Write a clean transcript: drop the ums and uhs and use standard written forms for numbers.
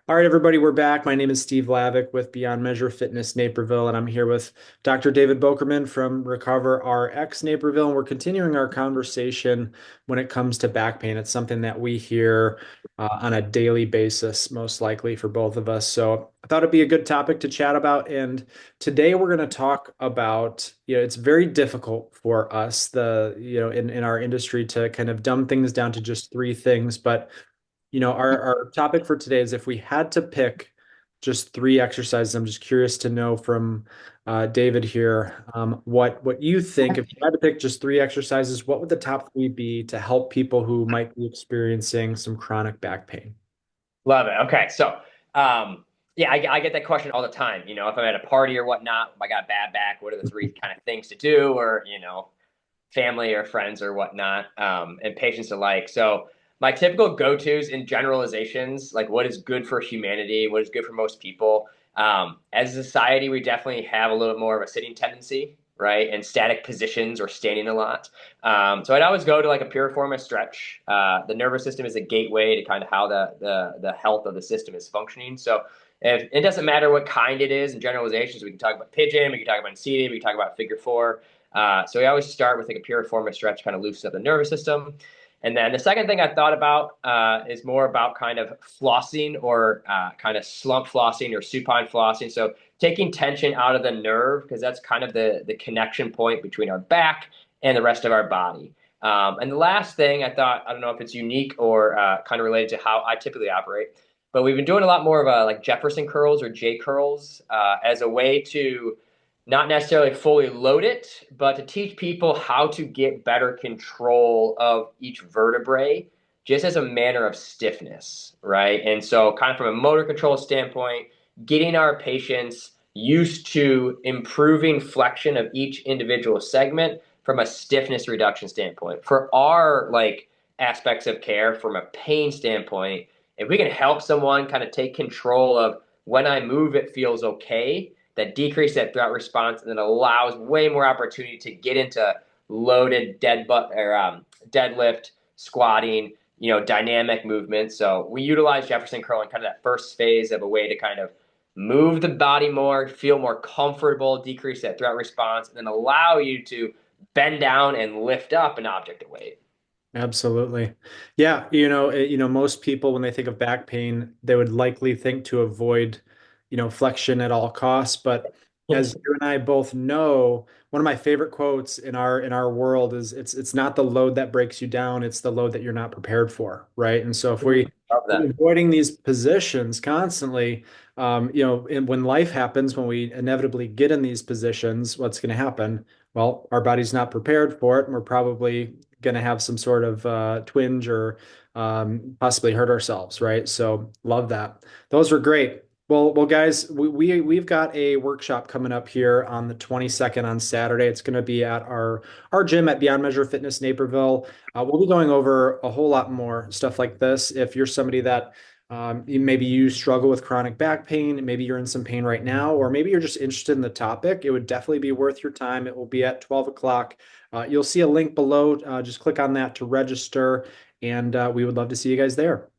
All right, everybody, we're back. My name is Steve Lavick with Beyond Measure Fitness Naperville, and I'm here with Dr. David Bokerman from Recover RX Naperville, and we're continuing our conversation when it comes to back pain. It's something that we hear on a daily basis, most likely for both of us. So I thought it'd be a good topic to chat about. And today we're going to talk about, it's very difficult for us, in our industry to kind of dumb things down to just three things, but our topic for today is if we had to pick just three exercises. I'm just curious to know from David here, what you think. If you had to pick just three exercises, what would the top three be to help people who might be experiencing some chronic back pain? Love it. Okay. Yeah, I get that question all the time. If I'm at a party or whatnot, if I got a bad back, what are the three kind of things to do? Or, family or friends or whatnot, and patients alike. So my typical go-tos and generalizations, like what is good for humanity, what is good for most people. As a society, we definitely have a little more of a sitting tendency, right? And static positions or standing a lot. So I'd always go to like a piriformis stretch. The nervous system is a gateway to kind of how the health of the system is functioning. So if, it doesn't matter what kind it is in generalizations. We can talk about pigeon, we can talk about seated, we can talk about figure four. So we always start with like a piriformis stretch, kind of loosen up the nervous system. And then the second thing I thought about is more about kind of flossing or kind of slump flossing or supine flossing. So taking tension out of the nerve, because that's kind of the connection point between our back and the rest of our body. And the last thing I thought, I don't know if it's unique or kind of related to how I typically operate, but we've been doing a lot more of like Jefferson curls or J curls as a way to not necessarily fully load it, but to teach people how to get better control of each vertebrae just as a manner of stiffness, right? And so, kind of from a motor control standpoint, getting our patients used to improving flexion of each individual segment from a stiffness reduction standpoint. For our like aspects of care from a pain standpoint, if we can help someone kind of take control of when I move, it feels okay, that decrease that threat response and then allows way more opportunity to get into loaded deadlift, squatting, dynamic movement. So we utilize Jefferson curl in kind of that first phase of a way to kind of move the body more, feel more comfortable, decrease that threat response, and then allow you to bend down and lift up an object of weight. Absolutely. Yeah, most people when they think of back pain, they would likely think to avoid, flexion at all costs. But as you and I both know, one of my favorite quotes in our world is it's not the load that breaks you down, it's the load that you're not prepared for, right? And so if Love we're that. avoiding these positions constantly, and when life happens, when we inevitably get in these positions, what's going to happen? Well, our body's not prepared for it, and we're probably going to have some sort of twinge or possibly hurt ourselves, right? So love that. Those are great. Well, guys, we've got a workshop coming up here on the 22nd on Saturday. It's going to be at our gym at Beyond Measure Fitness Naperville. We'll be going over a whole lot more stuff like this. If you're somebody that maybe you struggle with chronic back pain, maybe you're in some pain right now, or maybe you're just interested in the topic, it would definitely be worth your time. It will be at 12 o'clock. You'll see a link below. Just click on that to register, and we would love to see you guys there.